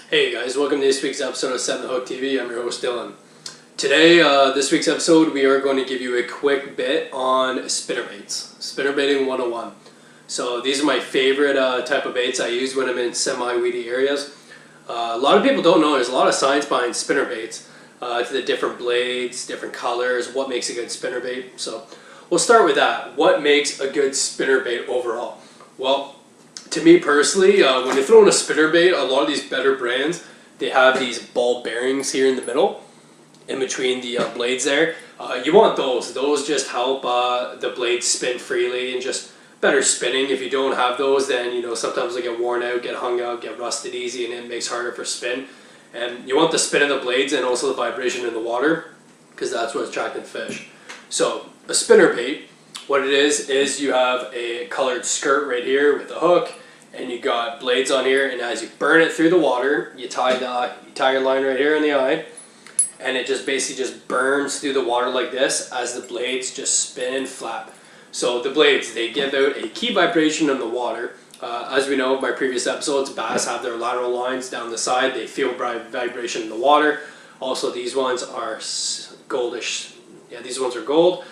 Hey guys, welcome to this week's episode of Set the Hook TV. I'm your host Dylan. Today, this week's episode, we are going to give you a quick bit on spinnerbaits. Spinnerbaiting 101. So these are my favorite type of baits I use when I'm in semi-weedy areas. A lot of people don't know there's a lot of science behind spinnerbaits, to the different blades, different colors, what makes a good spinnerbait. So we'll start with that. What makes a good spinnerbait overall? Well, to me personally, when you're throwing a spinnerbait, a lot of these better brands, they have these ball bearings here in the middle, in between the blades there. You want those. Those just help the blades spin freely and just better spinning. If you don't have those, then you know sometimes they get worn out, get hung out, get rusted easy, and it makes it harder for spin. And you want the spin of the blades and also the vibration in the water, because that's what's attracting fish. So a spinnerbait, what it is you have a colored skirt right here with a hook, and you got blades on here, and as you burn it through the water, you tie your line right here in the eye, and it just basically just burns through the water like this as the blades just spin and flap. So the blades, they give out a key vibration in the water. As we know in my previous episodes, bass have their lateral lines down the side. They feel vibration in the water. Also, these ones are goldish. Yeah, these ones are gold.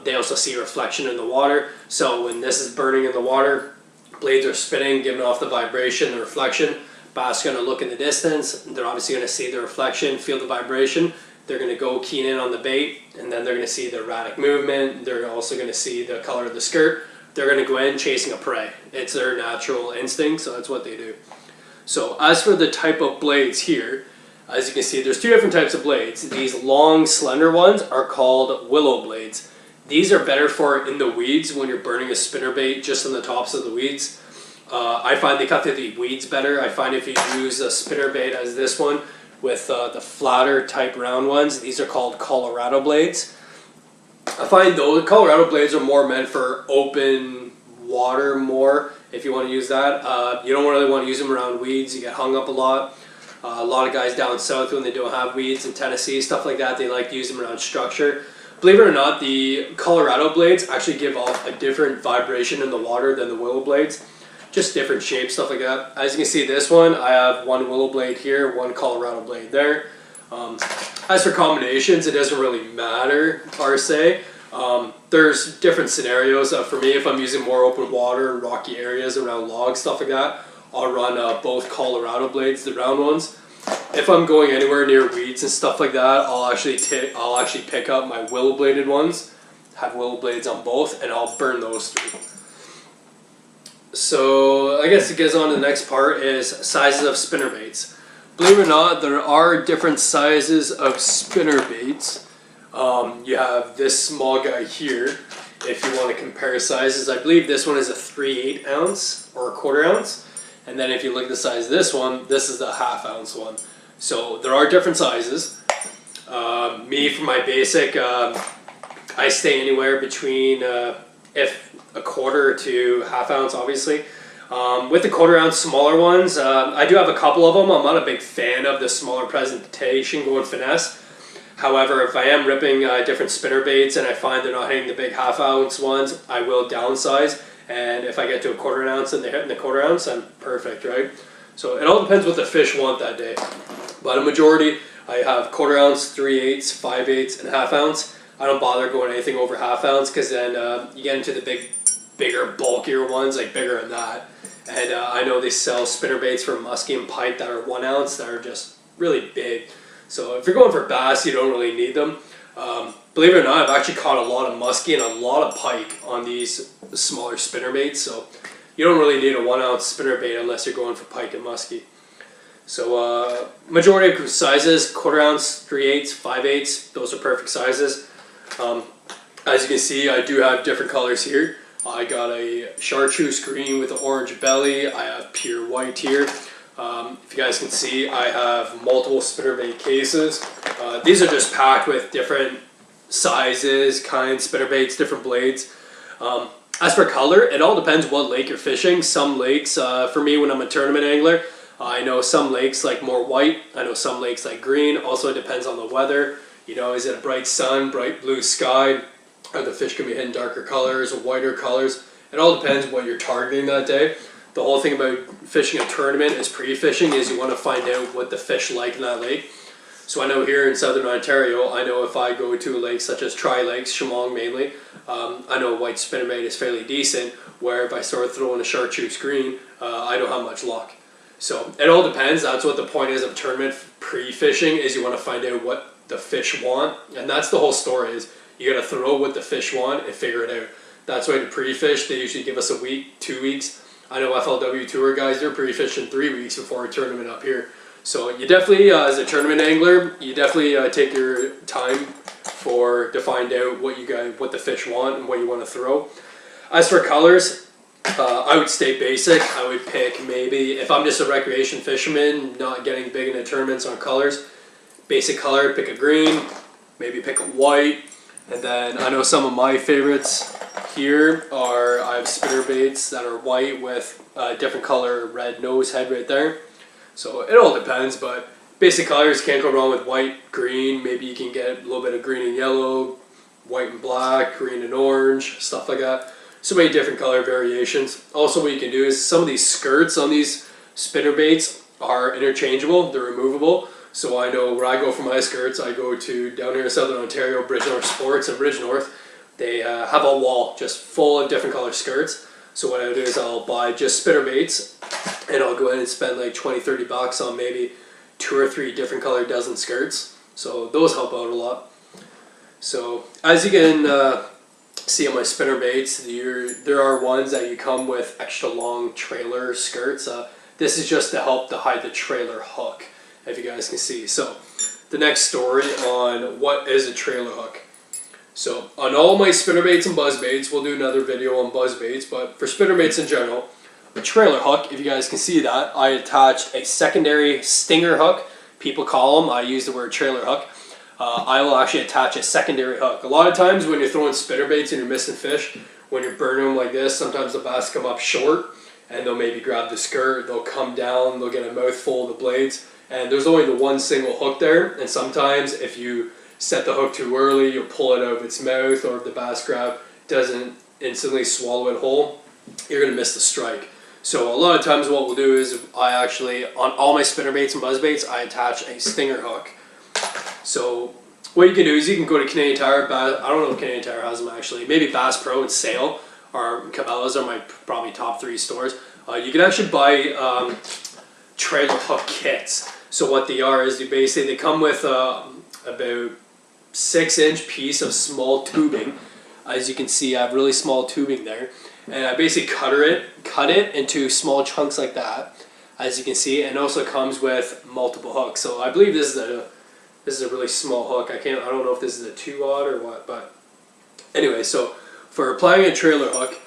They also see reflection in the water. So when this is burning in the water, blades are spinning, giving off the vibration, the reflection. Bass are going to look in the distance. They're obviously going to see the reflection, feel the vibration. They're going to go keen in on the bait, and then they're going to see the erratic movement. They're also going to see the color of the skirt. They're going to go in chasing a prey. It's their natural instinct, so that's what they do. So as for the type of blades here, as you can see, there's two different types of blades. These long, slender ones are called willow blades. These are better for in the weeds when you're burning a spinnerbait just on the tops of the weeds. I find they cut through the weeds better. I find if you use a spinnerbait as this one with the flatter type round ones, these are called Colorado blades. I find those Colorado blades are more meant for open water more, if you want to use that. You don't really want to use them around weeds. You get hung up a lot. A lot of guys down south, when they don't have weeds in Tennessee, stuff like that, they like to use them around structure. Believe it or not, the Colorado blades actually give off a different vibration in the water than the willow blades. Just different shapes, stuff like that. As you can see, this one, I have one willow blade here, one Colorado blade there. As for combinations, it doesn't really matter per se. There's different scenarios. For me, if I'm using more open water and rocky areas around logs, stuff like that, I'll run both Colorado blades, the round ones. If I'm going anywhere near weeds and stuff like that, I'll actually pick up my willow bladed ones, have willow blades on both, and I'll burn those through. So I guess it gets on to the next part is sizes of spinnerbaits. Believe it or not, there are different sizes of spinnerbaits. You have this small guy here. If you want to compare sizes, I believe this one is a 3/8 ounce or a 1/4 ounce. And then if you look at the size of this one, this is the 1/2 ounce one. So there are different sizes. Me, for my basic, I stay anywhere between, if a 1/4 to 1/2 ounce, obviously. With the 1/4 ounce smaller ones, I do have a couple of them. I'm not a big fan of the smaller presentation going finesse. However, if I am ripping different spinnerbaits and I find they're not hitting the big 1/2 ounce ones, I will downsize. And if I get to a 1/4 ounce and they're hitting the 1/4 ounce, I'm perfect, right? So it all depends what the fish want that day. But a majority, I have 1/4 ounce, 3/8, 5/8, and 1/2 ounce. I don't bother going anything over 1/2 ounce because then you get into the bigger, bulkier ones, like bigger than that. And I know they sell spinnerbaits for muskie and pike that are 1 ounce that are just really big. So if you're going for bass, you don't really need them. Believe it or not, I've actually caught a lot of muskie and a lot of pike on these smaller spinnerbaits. So you don't really need a 1 ounce spinnerbait unless you're going for pike and muskie. So majority of sizes, 1/4 ounce, 3/8, 5/8, those are perfect sizes. As you can see, I do have different colors here. I got a chartreuse green with an orange belly. I have pure white here. If you guys can see, I have multiple spinnerbait cases. These are just packed with different sizes, kinds, spinnerbaits, different blades. As for color, it all depends what lake you're fishing. Some lakes, for me when I'm a tournament angler, I know some lakes like more white. I know some lakes like green. Also, it depends on the weather. You know, is it a bright sun, bright blue sky? Are the fish going to be hitting darker colors or whiter colors? It all depends what you're targeting that day. the whole thing about fishing a tournament is pre-fishing is you want to find out what the fish like in that lake. So I know here in Southern Ontario, I know if I go to a lake such as Tri Lakes, Shamong mainly, I know white spinnerbait is fairly decent, where if I start throwing a chartreuse green, I don't have much luck. So it all depends. That's what the point is of tournament pre-fishing, is you want to find out what the fish want. And that's the whole story, is you got to throw what the fish want and figure it out. That's why the pre-fish, they usually give us a week, 2 weeks. I know FLW tour guys, they're pre-fishing 3 weeks before a tournament up here. So you definitely, as a tournament angler, you definitely take your time to find out what the fish want and what you want to throw. As for colors, I would stay basic. I would pick maybe, if I'm just a recreation fisherman, not getting big into tournaments on colors, basic color, pick a green, maybe pick a white. And then I know some of my favorites here are, I have spinnerbaits that are white with a different color red nose head right there. So it all depends, but basic colors, can't go wrong with white, green. Maybe you can get a little bit of green and yellow, white and black, green and orange, stuff like that. So many different color variations. Also what you can do is some of these skirts on these spinnerbaits are interchangeable, they're removable. So I know where I go for my skirts, I go to down here in Southern Ontario, Bridgenorth Sports in Bridgenorth. They have a wall just full of different color skirts. So what I do is I'll buy just spinnerbaits and I'll go in and spend like 20-30 bucks on maybe 2 or 3 different color dozen skirts. So those help out a lot. So as you can see on my spinnerbaits, there are ones that you come with extra long trailer skirts. This is just to help to hide the trailer hook, if you guys can see. So the next story on what is a trailer hook. So on all my spinnerbaits and buzzbaits, we'll do another video on buzzbaits, but for spinnerbaits in general, a trailer hook, if you guys can see that, I attached a secondary stinger hook. People call them, I use the word trailer hook. I will actually attach a secondary hook. A lot of times when you're throwing spinnerbaits and you're missing fish, when you're burning them like this, sometimes the bass come up short and they'll maybe grab the skirt, they'll come down, they'll get a mouthful of the blades, and there's only the one single hook there. And sometimes if you set the hook too early, you'll pull it out of its mouth, or if the bass grab doesn't instantly swallow it whole, you're going to miss the strike. So a lot of times what we'll do is I actually, on all my spinnerbaits and buzzbaits, I attach a stinger hook. So what you can do is you can go to Canadian Tire, I don't know if Canadian Tire has them actually, maybe Bass Pro and Sale, or Cabela's are my probably top 3 stores. You can actually buy trailer hook kits. So what they are is they come with about 6-inch piece of small tubing. As you can see, I have really small tubing there, and I basically cut it into small chunks like that, as you can see, and also comes with multiple hooks. So I believe this is a really small hook. I don't know if this is a 2-aught or what, but anyway, so for applying a trailer hook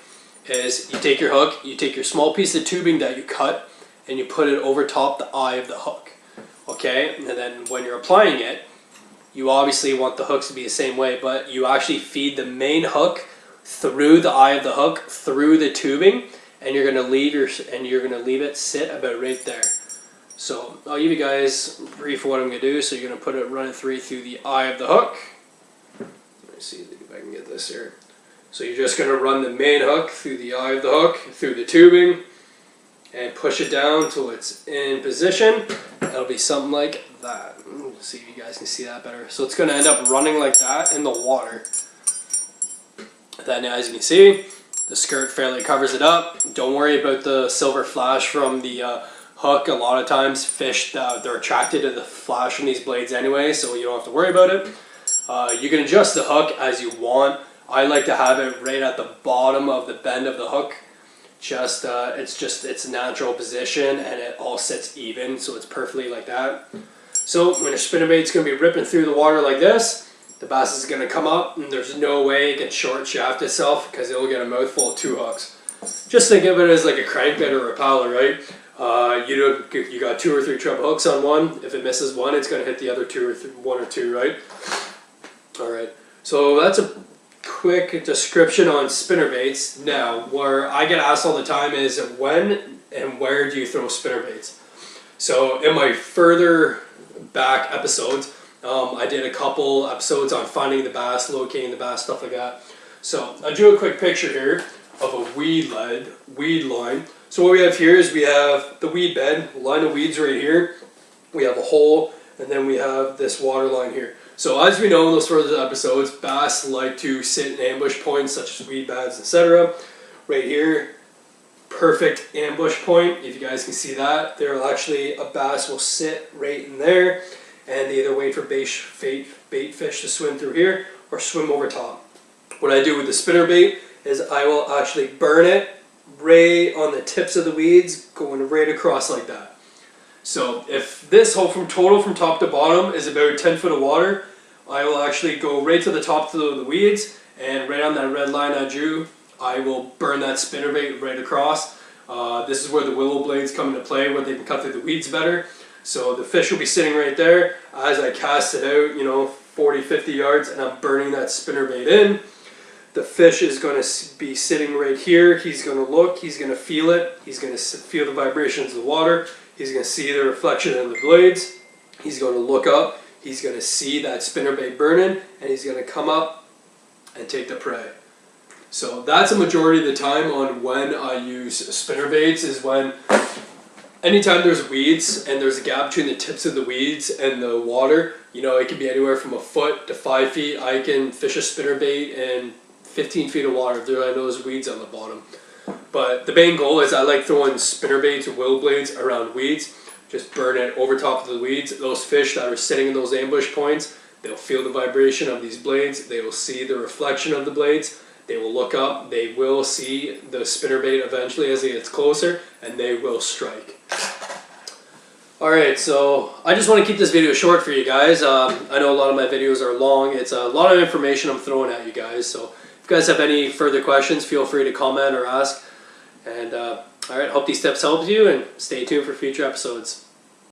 is you take your hook, you take your small piece of tubing that you cut, and you put it over top the eye of the hook. Okay, and then when you're applying it, you obviously want the hooks to be the same way, but you actually feed the main hook through the eye of the hook, through the tubing, and you're gonna leave it sit about right there. So I'll give you guys a brief of what I'm gonna do. So you're gonna run it through the eye of the hook. Let me see if I can get this here. So you're just gonna run the main hook through the eye of the hook, through the tubing, and push it down till it's in position. It'll be something like that. Let's see if you guys can see that better. So it's going to end up running like that in the water. Then as you can see, the skirt fairly covers it up. Don't worry about the silver flash from the hook. A lot of times fish, they're attracted to the flash from these blades anyway, so you don't have to worry about it. You can adjust the hook as you want. I like to have it right at the bottom of the bend of the hook. It's its natural position, and it all sits even, so it's perfectly like that. So when your spinnerbait's going to be ripping through the water like this, the bass is going to come up, and there's no way it can short shaft itself because it'll get a mouthful of 2 hooks. Just think of it as like a crankbait or a paddle, right? You got 2 or 3 treble hooks on one. If it misses one, it's going to hit the other 1 or 2, right? All right. So that's a quick description on spinnerbaits. Now, where I get asked all the time is when and where do you throw spinnerbaits? So in my further back episodes, I did a couple episodes on finding the bass, locating the bass, stuff like that. So I drew a quick picture here of a weed line. So what we have here is we have the weed bed, a line of weeds right here. We have a hole, and then we have this water line here. So as we know in those further episodes, bass like to sit in ambush points such as weed beds, etc. Right here, perfect ambush point. If you guys can see that, there will actually, a bass will sit right in there, and they either wait for bait fish to swim through here or swim over top. What I do with the spinnerbait is I will actually burn it right on the tips of the weeds, going right across like that. So if this hole from top to bottom is about 10 foot of water, I will actually go right to the top of the weeds, and right on that red line I drew, I will burn that spinnerbait right across. This is where the willow blades come into play, where they can cut through the weeds better. So the fish will be sitting right there as I cast it out, 40, 50 yards, and I'm burning that spinnerbait in. The fish is going to be sitting right here. He's going to look, he's going to feel it, he's going to feel the vibrations of the water, he's going to see the reflection of the blades, he's going to look up, he's going to see that spinnerbait burning, and he's going to come up and take the prey. So that's a majority of the time on when I use spinnerbaits, is when anytime there's weeds and there's a gap between the tips of the weeds and the water, it can be anywhere from a foot to 5 feet. I can fish a spinnerbait in 15 feet of water if there are those weeds on the bottom. But the main goal is I like throwing spinnerbaits or willow blades around weeds. Just burn it over top of the weeds. Those fish that are sitting in those ambush points, they'll feel the vibration of these blades. They will see the reflection of the blades. They will look up. They will see the spinnerbait eventually as it gets closer, and they will strike. Alright, so I just want to keep this video short for you guys. I know a lot of my videos are long. It's a lot of information I'm throwing at you guys. So if you guys have any further questions, feel free to comment or ask. And alright, hope these tips helped you, and stay tuned for future episodes.